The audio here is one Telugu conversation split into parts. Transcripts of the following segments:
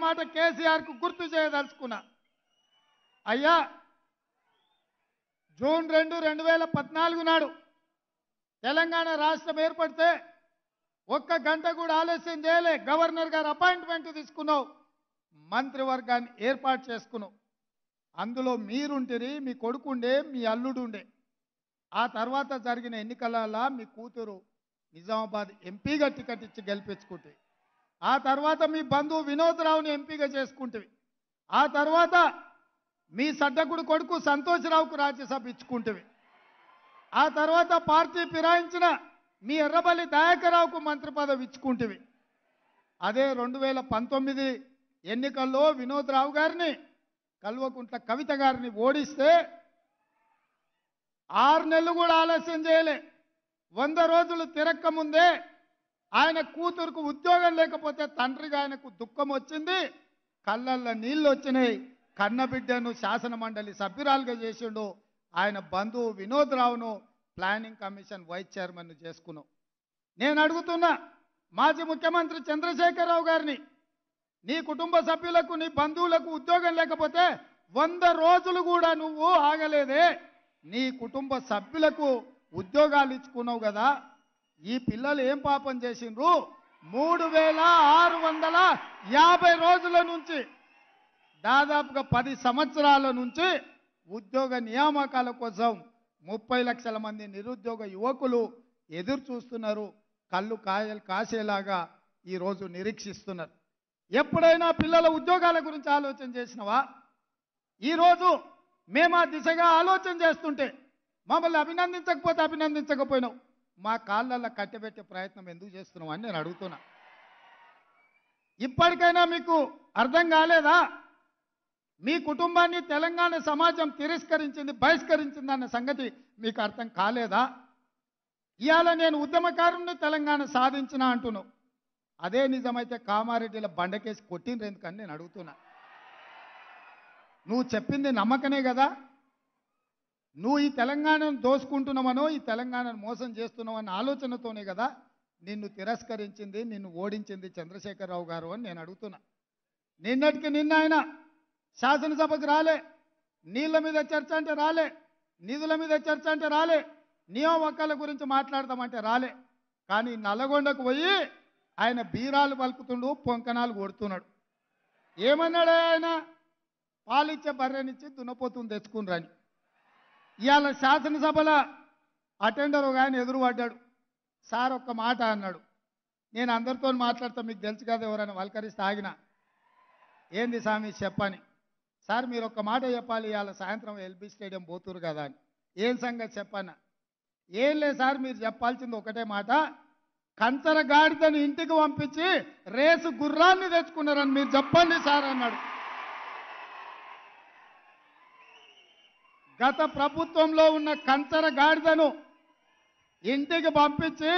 మాట కేసీఆర్కు గుర్తు చేయదలుచుకున్నా. అయ్యా, జూన్ 2, 2014 నాడు తెలంగాణ రాష్ట్రం ఏర్పడితే ఒక్క గంట కూడా ఆలస్యం చేయలే. గవర్నర్ గారు అపాయింట్మెంట్ తీసుకున్నావు, మంత్రివర్గాన్ని ఏర్పాటు చేసుకున్నావు. అందులో మీరుంటిరి, మీ కొడుకుండే, మీ అల్లుడు ఉండే. ఆ తర్వాత జరిగిన ఎన్నికలలో మీ కూతురు నిజామాబాద్ ఎంపీగా టికెట్ ఇచ్చి గెలిపించుకుంటే, ఆ తర్వాత మీ బంధువు వినోద్ రావుని ఎంపీగా చేసుకుంటేవి, ఆ తర్వాత మీ సడ్డకుడు కొడుకు సంతోష్రావుకు రాజ్యసభ ఇచ్చుకుంటేవి, ఆ తర్వాత పార్టీ ఫిరాయించిన మీ ఎర్రబల్లి దయాకర్రావుకు మంత్రి పదవి ఇచ్చుకుంటేవి. అదే 2019 ఎన్నికల్లో వినోద్ రావు గారిని, కల్వకుంట్ల కవిత గారిని ఓడిస్తే 6 నెలలు కూడా ఆలస్యం చేయలే. 100 రోజులు తిరక్క ముందే ఆయన కూతురుకు ఉద్యోగం లేకపోతే తండ్రిగా ఆయనకు దుఃఖం వచ్చింది, కళ్ళల్లో నీళ్ళు వచ్చినాయి. కన్నబిడ్డను శాసన మండలి సభ్యురాలుగా చేసిండు. ఆయన బంధువు వినోద్ రావును ప్లానింగ్ కమిషన్ వైస్ చైర్మన్ చేసుకున్నావు. నేను అడుగుతున్నా మాజీ ముఖ్యమంత్రి చంద్రశేఖరరావు గారిని, నీ కుటుంబ సభ్యులకు, నీ బంధువులకు ఉద్యోగం లేకపోతే 100 రోజులు కూడా నువ్వు ఆగలేదే, నీ కుటుంబ సభ్యులకు ఉద్యోగాలు ఇచ్చుకున్నావు కదా. ఈ పిల్లలు ఏం పాపం చేసిండ్రు? 3650 రోజుల నుంచి, దాదాపుగా 10 సంవత్సరాల నుంచి ఉద్యోగ నియామకాల కోసం 30 లక్షల మంది నిరుద్యోగ యువకులు ఎదురు చూస్తున్నారు. కళ్ళు కాయలు కాసేలాగా ఈరోజు నిరీక్షిస్తున్నారు. ఎప్పుడైనా పిల్లల ఉద్యోగాల గురించి ఆలోచన చేసినవా? ఈరోజు మేము ఆ దిశగా ఆలోచన చేస్తుంటే మమ్మల్ని అభినందించకపోతే అభినందించకపోయినావు, మా కాళ్ళల్లో కట్టబెట్టే ప్రయత్నం ఎందుకు చేస్తున్నావు అని నేను అడుగుతున్నా. ఇప్పటికైనా మీకు అర్థం కాలేదా? మీ కుటుంబాన్ని తెలంగాణ సమాజం తిరస్కరించింది, బహిష్కరించింది అన్న సంగతి మీకు అర్థం కాలేదా? ఇవాళ నేను ఉద్యమకారుని తెలంగాణ సాధించిన అంటున్నావు. అదే నిజమైతే కామారెడ్డిల బండకేసి కొట్టిండ్రు ఎందుకని నేను అడుగుతున్నా. నువ్వు చెప్పింది నమ్మకనే కదా. నువ్వు ఈ తెలంగాణను దోసుకుంటున్నావనో, ఈ తెలంగాణను మోసం చేస్తున్నావన్న ఆలోచనతోనే కదా నిన్ను తిరస్కరించింది, నిన్ను ఓడించింది చంద్రశేఖరరావు గారు అని నేను అడుగుతున్నా. నిన్నటికి నిన్న ఆయన శాసనసభకు రాలే, నీళ్ళ మీద చర్చ అంటే రాలే, నిధుల మీద చర్చ అంటే రాలే, నియామకాల గురించి మాట్లాడదామంటే రాలే. కానీ నల్లగొండకు పోయి ఆయన బీరాలు పలుకుతుండు, పొంకనాలు కొడుతున్నాడు. ఏమన్నాడు ఆయన? పాలిచ్చే బర్రెనిచ్చి దున్నపోతుని తెచ్చుకుని. ఇవాళ శాసనసభల అటెండర్ ఒక ఆయన ఎదురుపడ్డాడు. సార్ ఒక్క మాట అన్నాడు. నేను అందరితో మాట్లాడతా, మీకు తెలుసు కదా, ఎవరైనా వల్కరిస్తే ఆగిన. ఏంది స్వామి చెప్పని. సార్ మీరు ఒక్క మాట చెప్పాలి, ఇవాళ సాయంత్రం ఎల్బీ స్టేడియం పోతురు కదా అని. ఏం సంగతి చెప్పన్న? ఏం లేదు సార్, మీరు చెప్పాల్సింది ఒకటే మాట, కంచర గాడిదని ఇంటికి పంపించి రేసు గుర్రాన్ని తెచ్చుకున్నారని మీరు చెప్పండి సార్ అన్నాడు. గత ప్రభుత్వంలో ఉన్న కంచర గాడిదను ఇంటికి పంపించి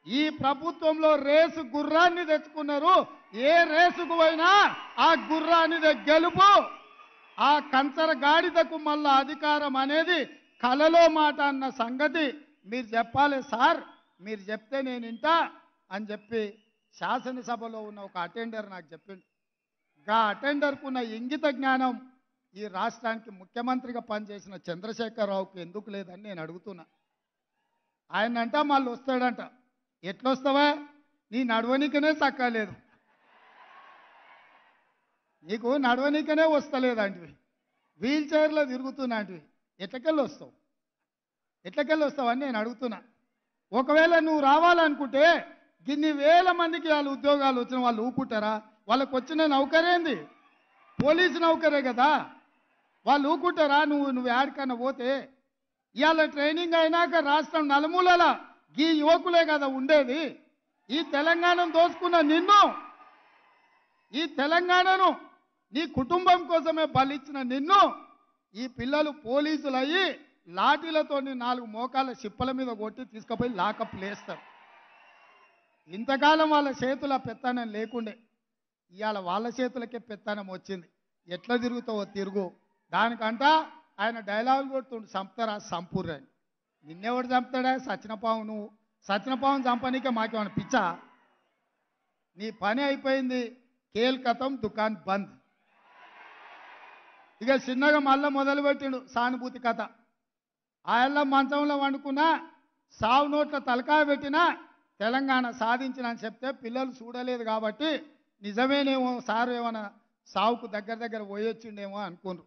ఈ ప్రభుత్వంలో రేసు గుర్రాన్ని తెచ్చుకున్నారు. ఏ రేసుకు పోయినా ఆ గుర్రాన్ని గెలుపు. ఆ కంచర గాడిదకు మళ్ళా అధికారం అనేది కలలో మాట అన్న సంగతి మీరు చెప్పాలి సార్, మీరు చెప్తే నేను వింటా అని చెప్పి శాసనసభలో ఉన్న ఒక అటెండర్ నాకు చెప్పింది. గా అటెండర్కున్న ఇంగిత జ్ఞానం ఈ రాష్ట్రానికి ముఖ్యమంత్రిగా పనిచేసిన చంద్రశేఖరరావుకి ఎందుకు లేదని నేను అడుగుతున్నా. ఆయన అంట మళ్ళీ వస్తాడంట. ఎట్లొస్తావా? నీ నడవనికనే చక్కలేదు, నీకు నడవనికనే వస్తలేదంటివి, వీల్ చైర్లో తిరుగుతున్నాంటివి, ఎట్లకెళ్ళి వస్తావు? ఎట్లకెళ్ళి వస్తావని నేను అడుగుతున్నా. ఒకవేళ నువ్వు రావాలనుకుంటే గిన్ని వేల మందికి వాళ్ళ ఉద్యోగాలు వచ్చిన వాళ్ళు ఊకుంటారా? వాళ్ళకు వచ్చిన నౌకరేంది? పోలీసు నౌకరే కదా. వాళ్ళు ఊకుంటారా? నువ్వు యాడికన్నా పోతే? ఇవాళ ట్రైనింగ్ అయినాక రాష్ట్రం నలుమూలల ఈ యువకులే కదా ఉండేది. ఈ తెలంగాణను దోసుకున్న నిన్ను, ఈ తెలంగాణను నీ కుటుంబం కోసమే బలిచ్చిన నిన్ను ఈ పిల్లలు పోలీసులు అయ్యి లాఠీలతో 4 మోకాల చిప్పల మీద కొట్టి తీసుకుపోయి లాకప్ లేస్తారు. ఇంతకాలం వాళ్ళ చేతుల పెత్తనం లేకుండే, ఇవాళ వాళ్ళ చేతులకే పెత్తనం వచ్చింది. ఎట్లా తిరుగుతావో తిరుగు. దానికంట ఆయన డైలాగులు కొడుతుండు, చంపుతారా సంపూర్ణ అని. నిన్నెవడు చంపుతాడా? సచినపావు. నువ్వు సచినపావును చంపనీకే మాకేమైనా పిచ్చా? నీ పని అయిపోయింది. కేల్ కథం దుకాన్ బంద్. ఇక చిన్నగా మళ్ళా మొదలుపెట్టిండు సానుభూతి కథ. ఆయల్ల మంచంలో వండుకున్నా సావు నోట్ల తలకాయ పెట్టినా తెలంగాణ సాధించిన అని చెప్తే పిల్లలు చూడలేదు కాబట్టి నిజమేనేమో సారు ఏమైనా సావుకు దగ్గర పోయొచ్చిండేమో అనుకోండ్రు.